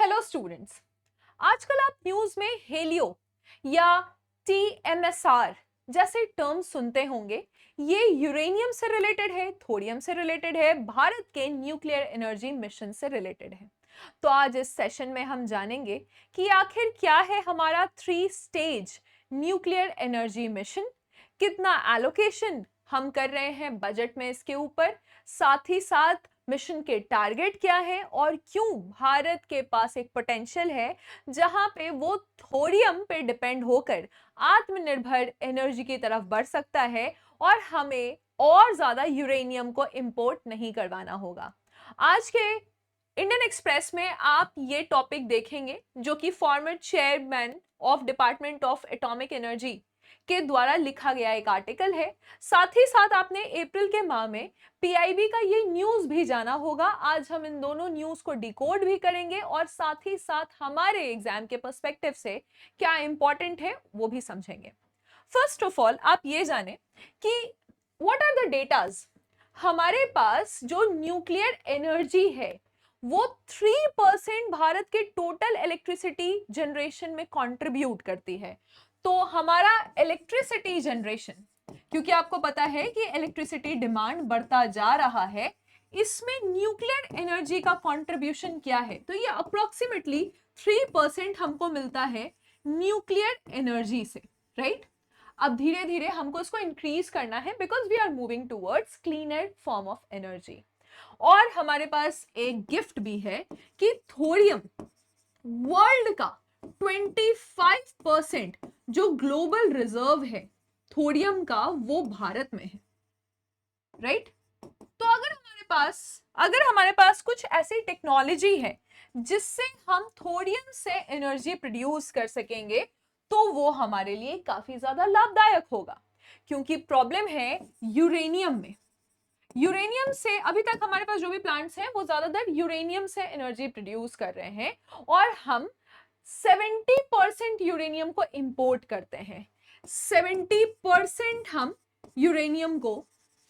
Hello students, आजकल आप news में हेलियो या टीएमएसआर जैसे टर्म सुनते होंगे। ये यूरेनियम से रिलेटेड है, थोरियम से रिलेटेड है, भारत के न्यूक्लियर एनर्जी मिशन से रिलेटेड है। तो आज इस सेशन में हम जानेंगे कि आखिर क्या है हमारा 3 स्टेज न्यूक्लियर एनर्जी मिशन, कितना एलोकेशन हम कर रहे हैं बजट में इसके ऊपर, साथ ही साथ मिशन के टारगेट क्या है और क्यों भारत के पास एक पोटेंशियल है जहां पे वो थोरियम पे डिपेंड होकर आत्मनिर्भर एनर्जी की तरफ बढ़ सकता है और हमें और ज्यादा यूरेनियम को इंपोर्ट नहीं करवाना होगा। आज के इंडियन एक्सप्रेस में आप ये टॉपिक देखेंगे जो कि former chairman of department of atomic energy के द्वारा लिखा गया एक आर्टिकल है। साथ ही साथ आपने अप्रैल के माह में पीआईबी का ये न्यूज भी जाना होगा। आज हम इन दोनों न्यूज को डिकोड भी करेंगे और साथ ही साथ हमारे एग्जाम के पर्सपेक्टिव से क्या इंपॉर्टेंट है वो भी समझेंगे। फर्स्ट ऑफ ऑल आप ये जाने कि व्हाट आर द डेटाज। हमारे पास जो न्यूक्लियर एनर्जी है वो 3% भारत के टोटल इलेक्ट्रिसिटी जनरेशन में कंट्रीब्यूट करती है। तो हमारा इलेक्ट्रिसिटी जनरेशन, क्योंकि आपको पता है कि इलेक्ट्रिसिटी डिमांड बढ़ता जा रहा है, इसमें न्यूक्लियर एनर्जी का कंट्रीब्यूशन क्या है, तो ये अप्रोक्सीमेटली 3% हमको मिलता है न्यूक्लियर एनर्जी से, राइट। अब धीरे धीरे हमको इसको इंक्रीज करना है because we are moving towards cleaner form of energy. और हमारे पास एक गिफ्ट भी है कि थोरियम वर्ल्ड का 25% जो ग्लोबल रिजर्व है थोरियम का वो भारत में है, राइट। तो अगर हमारे पास कुछ ऐसी टेक्नोलॉजी है जिससे हम थोरियम से एनर्जी प्रोड्यूस कर सकेंगे तो वो हमारे लिए काफी ज्यादा लाभदायक होगा, क्योंकि प्रॉब्लम है यूरेनियम में। यूरेनियम से अभी तक हमारे पास जो भी प्लांट्स हैं वो ज्यादातर यूरेनियम से एनर्जी प्रोड्यूस कर रहे हैं और हम 70% यूरेनियम को इंपोर्ट करते हैं। 70% हम यूरेनियम को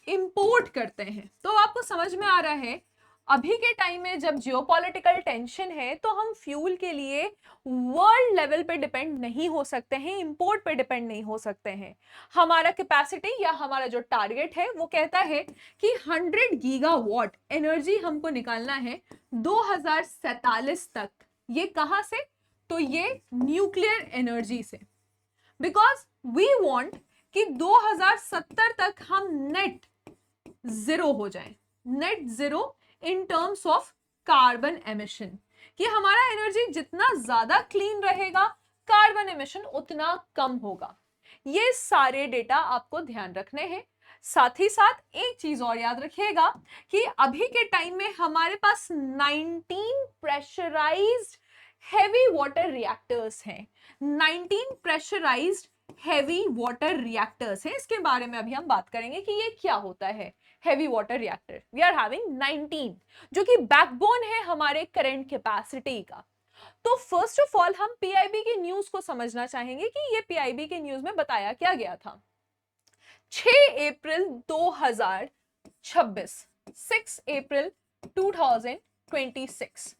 इंपोर्ट करते हैं। तो आपको समझ में आ रहा है अभी के टाइम में जब जियोपॉलिटिकल टेंशन है तो हम फ्यूल के लिए वर्ल्ड लेवल पे डिपेंड नहीं हो सकते हैं, इंपोर्ट पे डिपेंड नहीं हो सकते हैं। हमारा कैपेसिटी या हमारा जो टारगेट है वो कहता है कि 100 गीगावाट एनर्जी हमको निकालना है 2047 तक। ये कहां से? तो ये न्यूक्लियर एनर्जी से, बिकॉज वी वांट कि 2070 तक हम नेट जीरो हो जाए, net zero in terms of carbon emission, कि हमारा एनर्जी जितना ज्यादा क्लीन रहेगा कार्बन एमिशन उतना कम होगा। ये सारे डेटा आपको ध्यान रखने हैं। साथ ही साथ एक चीज और याद रखिएगा कि अभी के टाइम में हमारे पास 19 प्रेशराइज्ड हेवी वाटर रिएक्टर्स हैं। 19 प्रेशराइज्ड हेवी वाटर रिएक्टर्स हैं। इसके बारे में अभी हम बात करेंगे कि ये क्या होता है heavy water reactor. We are having 19 जो कि बैकबोन है हमारे करंट कैपेसिटी का। तो फर्स्ट ऑफ ऑल हम पीआईबी की न्यूज को समझना चाहेंगे कि ये पीआईबी के न्यूज में बताया क्या गया था। 6 अप्रैल 2026, 6 अप्रैल 2026,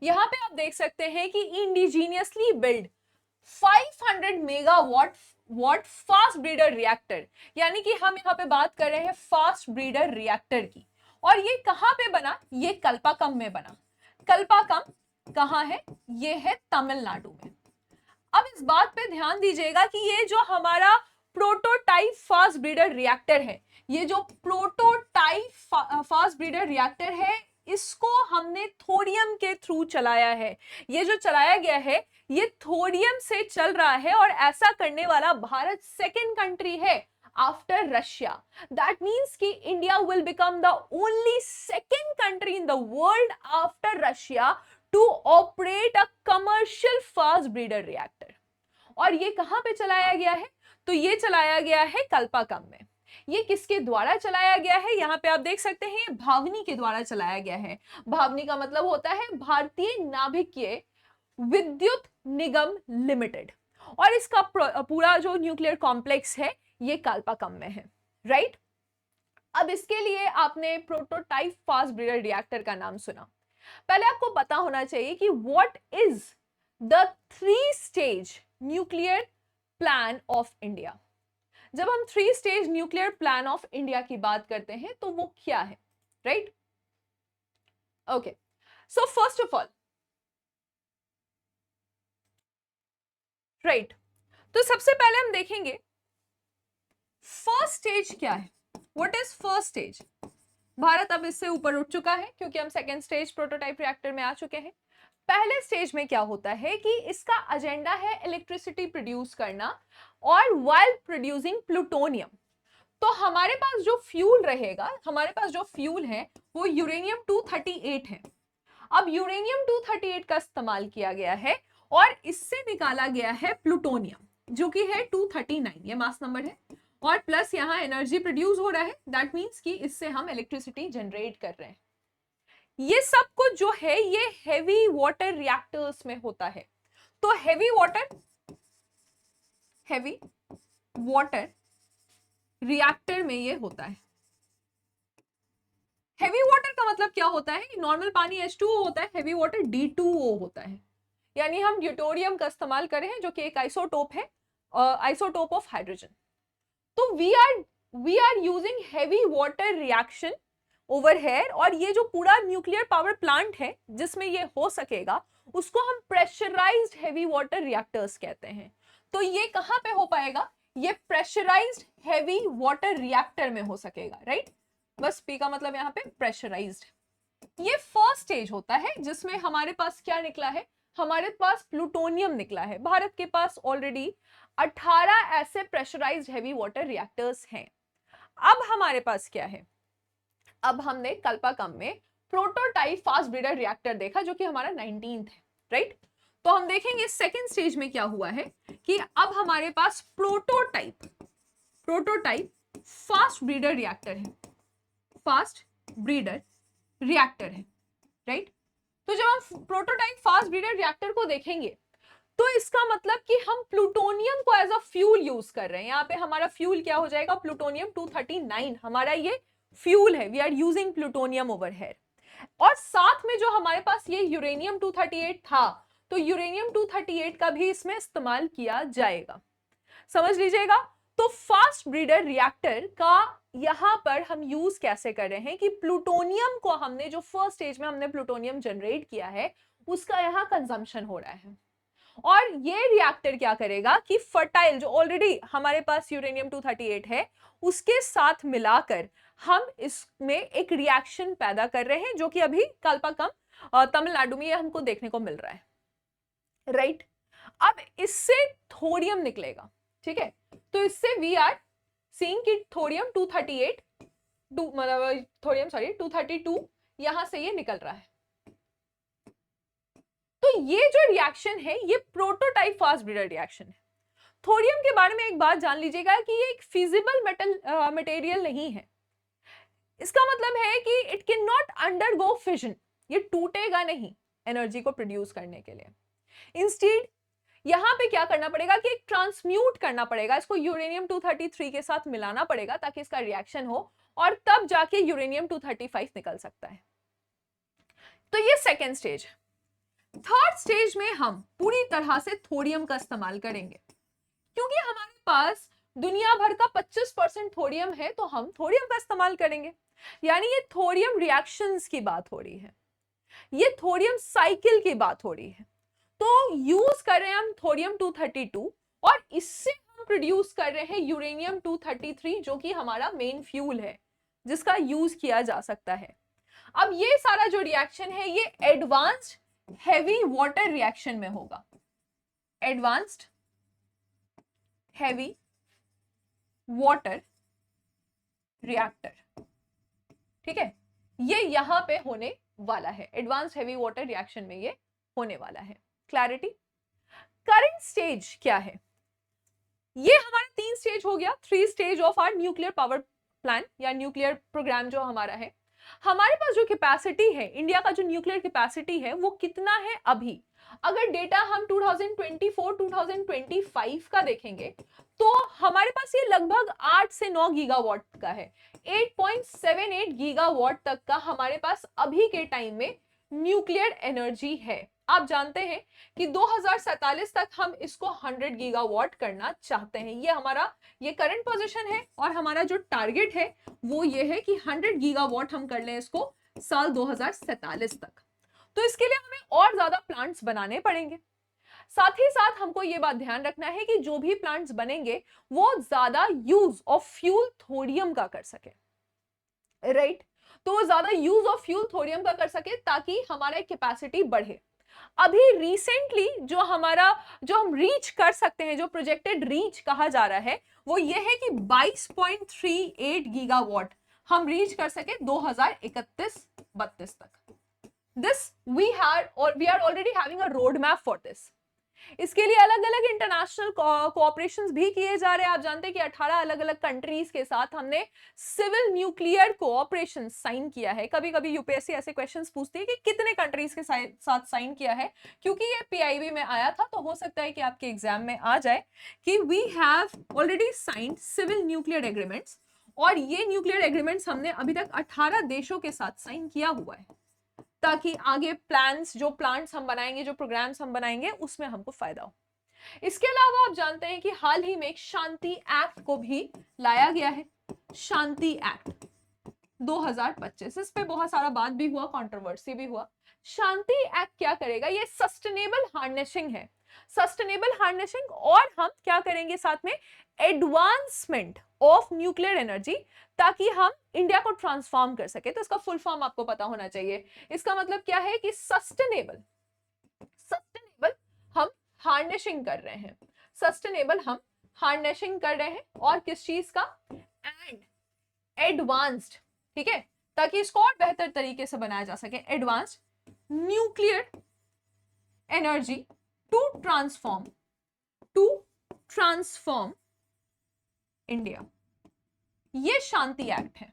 यहां पे आप देख सकते हैं कि indigenously build 500 megawatt fast breeder reactor, यानी कि हम यहां पे बात कर रहे हैं फास्ट ब्रीडर रिएक्टर की। और ये कहां पे बना? ये कल्पाकम में बना। कल्पाकम कहां है? ये है तमिलनाडु में। अब इस बात पे ध्यान दीजिएगा कि ये जो हमारा प्रोटोटाइप फास्ट ब्रीडर रिएक्टर है, ये जो प्रोटोटाइप फास्ट ब्रीडर रिएक्टर है इसको हमने थोरियम के थ्रू चलाया है। ये जो चलाया गया है ये थोरियम से चल रहा है और ऐसा करने वाला भारत सेकंड कंट्री है आफ्टर रशिया। दैट मीन्स कि India will become the only second country in the world after Russia to operate a commercial fast breeder reactor. और ये कहां पे चलाया गया है? तो ये चलाया गया है कल्पाकम में। ये किसके द्वारा चलाया गया है? यहाँ पे आप देख सकते हैं भावनी के द्वारा चलाया गया है। भावनी का मतलब होता है भारतीय नाभिकीय विद्युत निगम लिमिटेड। और इसका पूरा जो न्यूक्लियर कॉम्प्लेक्स है ये कल्पाकम में है, राइट। अब इसके लिए आपने प्रोटोटाइप फास्ट ब्रीडर रिएक्टर का नाम सुना। पहले आपको पता होना चाहिए कि what is the 3 stage nuclear plant of India. जब हम 3 stage nuclear plant of India की बात करते हैं तो वो क्या है, right? Okay, so first of all, right, तो सबसे पहले हम देखेंगे फर्स्ट स्टेज क्या है। What is first stage? Bharat अब इससे ऊपर उठ चुका है क्योंकि हम सेकेंड स्टेज प्रोटोटाइप रिएक्टर में आ चुके हैं। पहले स्टेज में क्या होता है कि इसका एजेंडा है इलेक्ट्रिसिटी प्रोड्यूस करना और व्हाइल प्रोड्यूसिंग प्लूटोनियम। तो हमारे पास जो फ्यूल रहेगा, हमारे पास जो फ्यूल है वो यूरेनियम 238 है। अब यूरेनियम 238 का इस्तेमाल किया गया है और इससे निकाला गया है प्लूटोनियम जो कि है 239, ये मास नंबर है, और प्लस यहाँ एनर्जी प्रोड्यूस हो रहा है। दैट मीन्स कि इससे हम इलेक्ट्रिसिटी जनरेट कर रहे हैं। ये सब कुछ जो है ये हेवी वाटर रिएक्टर्स में होता है। तो हेवी वाटर रिएक्टर में ये होता है। हेवी वाटर का मतलब क्या होता है? नॉर्मल पानी H2O होता है, हेवी वाटर D2O होता है। यानी हम ड्यूटेरियम का इस्तेमाल कर रहे हैं जो कि एक आइसोटोप है, आइसोटोप ऑफ हाइड्रोजन। तो we are using heavy water reaction over here, और ये जो पूरा न्यूक्लियर पावर प्लांट है जिसमें ये हो सकेगा उसको हम प्रेशराइज्ड हेवी वाटर रिएक्टर्स कहते हैं। तो ये कहां पे हो पाएगा? ये प्रेशराइज्ड हेवी वाटर रिएक्टर में हो सकेगा, राइट? बस पी का मतलब यहाँ पे प्रेशराइज्ड। ये फर्स्ट स्टेज होता है जिसमें हमारे पास क्या निकला है? हमारे पास प्लूटोनियम निकला है। भारत के पास ऑलरेडी 18 ऐसे प्रेशराइज्ड हेवी वाटर रिएक्टर्स हैं। अब हमारे पास क्या है? अब हमने कल्पाकम में प्रोटोटाइप फास्ट ब्रीडर रिएक्टर देखा जो कि हमारा 19th है, राइट? तो हम देखेंगे सेकेंड स्टेज में क्या हुआ है कि अब हमारे pass prototype fast breeder reactor है, फास्ट ब्रीडर रिएक्टर है, राइट? तो जब हम प्रोटोटाइप फास्ट ब्रीडर रिएक्टर को देखेंगे तो इसका मतलब कि हम प्लूटोनियम को एज अ फ्यूल यूज कर रहे हैं। यहाँ पे हमारा फ्यूल क्या हो जाएगा? प्लूटोनियम 239 हमारा ये फ्यूल है। We are using plutonium over here. और साथ में जो हमारे पास ये यूरेनियम 238 था, तो यूरेनियम 238 का भी इसमें इस्तेमाल किया जाएगा। समझ लीजिएगा। तो फास्ट ब्रीडर रिएक्टर का यहां पर हम यूज कैसे कर रहे हैं कि प्लूटोनियम को हमने जो फर्स्ट स्टेज में हमने प्लूटोनियम जनरेट किया है उसका यहां कंजम्पशन हो रहा है। और ये रिएक्टर क्या करेगा कि फर्टाइल जो ऑलरेडी हमारे पास यूरेनियम 238 है उसके साथ मिलाकर हम इसमें एक रिएक्शन पैदा कर रहे हैं जो कि अभी कल्पाकम तमिलनाडु में ये हमको देखने को मिल रहा है, राइट? अब इससे थोरियम निकलेगा, ठीक है? तो इससे वी आर सीइंग कि थोरियम 238 मतलब थोरियम 232 यहां से ये निकल रहा है। तो ये जो रिएक्शन है ये प्रोटोटाइप फास्ट ब्रीडर रिएक्शन है। थोरियम के बारे में एक बात जान लीजिएगा कि ये एक फिजिबल मटेरियल नहीं है। इसका मतलब है कि it can not undergo fission, ये टूटेगा नहीं एनर्जी को प्रोड्यूस करने के लिए। इंस्टेड यहां पे क्या करना पड़ेगा कि एक ट्रांसम्यूट करना पड़ेगा, इसको यूरेनियम 233 के साथ मिलाना पड़ेगा ताकि इसका रिएक्शन हो और तब जाके यूरेनियम 235 निकल सकता है। तो ये सेकेंड स्टेज है। थर्ड स्टेज में हम पूरी तरह से थोरियम का इस्तेमाल करेंगे क्योंकि हमारे पास दुनिया भर का 25% थोरियम है, तो हम थोरियम का इस्तेमाल करेंगे। यानी ये थोरियम रिएक्शंस की बात हो रही है, ये थोरियम साइकिल की बात हो रही है। तो यूज कर रहे हैं हम थोरियम 232 और इससे हम प्रोड्यूस कर रहे हैं यूरेनियम 233 जो कि हमारा मेन फ्यूल है जिसका यूज किया जा सकता है। अब ये सारा जो रिएक्शन है ये एडवांस्ड हेवी वाटर रिएक्शन में होगा, एडवांस्ड हेवी वाटर रिएक्टर, ठीक है? ये यहां पे होने वाला है, एडवांस्ड हेवी वाटर रिएक्शन में ये होने वाला है। क्लैरिटी? करंट स्टेज क्या है? ये हमारा 3 स्टेज हो गया, 3 stage of our nuclear power plan या न्यूक्लियर प्रोग्राम जो हमारा है। हमारे पास जो कैपेसिटी है, इंडिया का जो न्यूक्लियर कैपेसिटी है वो कितना है अभी? अगर डेटा हम 2024-2025 का देखेंगे तो हमारे पास ये लगभग 8 से 9 गीगावाट का है। 8.78 गीगावाट तक का हमारे पास अभी के टाइम में न्यूक्लियर एनर्जी है। आप जानते हैं कि 2047 तक हम इसको 100 गीगावाट करना चाहते हैं। ये करंट पोजीशन है और हमारा जो टारगेट है वो ये है कि 100 गीगावाट हम कर लें इसको साल 2047 तक। तो इसके लिए हमें और ज्यादा प्लांट्स बनाने पड़ेंगे। साथ ही साथ हमको ये बात ध्यान रखना है कि जो भी प्लांट्स बनेंगे वो ज्यादा यूज ऑफ फ्यूल थोडियम का कर सके, राइट? तो वो ज्यादा यूज ऑफ फ्यूल थोडियम का कर सके ताकि हमारा कैपेसिटी बढ़े। अभी रिसेंटली जो हम रीच कर सकते हैं, जो प्रोजेक्टेड रीच कहा जा रहा है, वो ये है कि 22.38 गीगावाट हम रीच कर सके 2031-32 तक। This we are already having a road map for this. इसके लिए अलग अलग इंटरनेशनल कोऑपरेशंस भी किए जा रहे हैं। आप जानते हैं कि 18 अलग अलग कंट्रीज के साथ हमने सिविल न्यूक्लियर कोऑपरेशन साइन किया है। कभी कभी यूपीएससी ऐसे क्वेश्चंस पूछती है कि कितने कंट्रीज के साथ साइन किया है। क्योंकि ये पीआईबी में आया था तो हो सकता है कि आपके एग्जाम में आ जाए कि we have already signed civil nuclear agreements, और ये न्यूक्लियर एग्रीमेंट्स हमने अभी तक 18 देशों के साथ साइन किया हुआ है ताकि आगे प्लांट्स हम बनाएंगे, जो प्रोग्राम्स हम बनाएंगे, उसमें हमको फायदा हो। इसके अलावा आप जानते हैं कि हाल ही में एक शांति एक्ट को भी लाया गया है, शांति एक्ट 2025। इस पे बहुत सारा बात भी हुआ, कंट्रोवर्सी भी हुआ। शांति एक्ट क्या करेगा? ये सस्टेनेबल हार्नेसिंग है, सस्टेनेबल हार्नेसिंग, और हम क्या करेंगे साथ में एडवांसमेंट ऑफ न्यूक्लियर एनर्जी, ताकि हम इंडिया को ट्रांसफॉर्म कर सके। तो इसका फुल फॉर्म आपको पता होना चाहिए। इसका मतलब क्या है कि सस्टेनेबल हम हार्नेसिंग कर रहे हैं, सस्टेनेबल हम हार्नेसिंग कर रहे हैं, और किस चीज का? एंड एडवांस्ड, ठीक है, ताकि इसको और बेहतर तरीके से बनाया जा सके। Advanced nuclear energy to transform India. ये शांति एक्ट है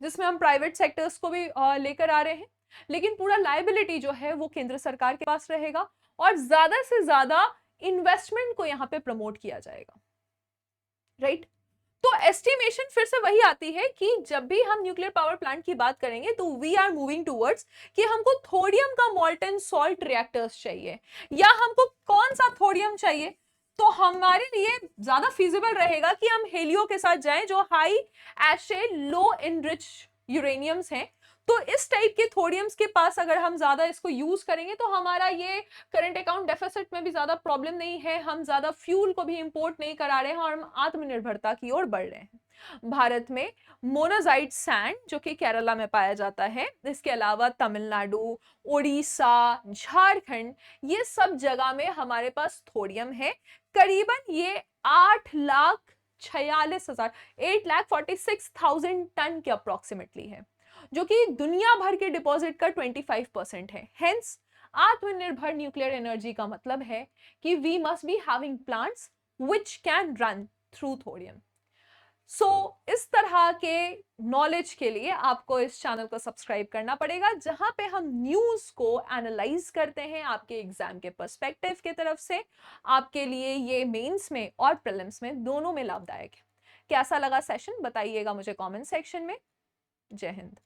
जिसमें हम प्राइवेट सेक्टर्स को भी लेकर आ रहे हैं, लेकिन पूरा लायबिलिटी जो है वो केंद्र सरकार के पास रहेगा, और ज्यादा से ज्यादा इन्वेस्टमेंट को यहां पे प्रमोट किया जाएगा, राइट? तो एस्टिमेशन फिर से वही आती है कि जब भी हम न्यूक्लियर पावर प्लांट की बात करेंगे तो वी आर मूविंग टूवर्ड्स कि हमको थोडियम का मॉल्टन सॉल्ट रिएक्टर्स चाहिए, या हमको कौन सा थोडियम चाहिए? तो हमारे लिए ज्यादा फिजिबल रहेगा कि हम हेलियो के साथ जाएं, जो हाई एशे लो इनरिच यूरेनियम्स हैं। तो इस टाइप के थोडियम्स के पास अगर हम ज्यादा इसको यूज करेंगे तो हमारा ये करंट अकाउंट डेफिसिट में भी ज्यादा प्रॉब्लम नहीं है, हम ज्यादा फ्यूल को भी इंपोर्ट नहीं करा रहे हैं, और हम आत्मनिर्भरता की ओर बढ़ रहे हैं। भारत में मोनाजाइट सैंड जो कि केरला में पाया जाता है, इसके अलावा तमिलनाडु, उड़ीसा, झारखंड, ये सब जगह में हमारे पास थोडियम है। करीबन ये 8,46,000 टन के अप्रोक्सीमेटली है, जो कि दुनिया भर के डिपॉजिट का 25% है। हेंस आत्मनिर्भर न्यूक्लियर एनर्जी का मतलब है कि we must be having plants which can run through thorium. So इस तरह के नॉलेज के लिए आपको इस चैनल को सब्सक्राइब करना पड़ेगा, जहां पे हम न्यूज को एनालाइज करते हैं आपके एग्जाम के पर्सपेक्टिव की तरफ से। आपके लिए ये मेंस में और प्रीलिम्स में दोनों में लाभदायक है। कैसा लगा सेशन बताइएगा मुझे कमेंट सेक्शन में। जय हिंद।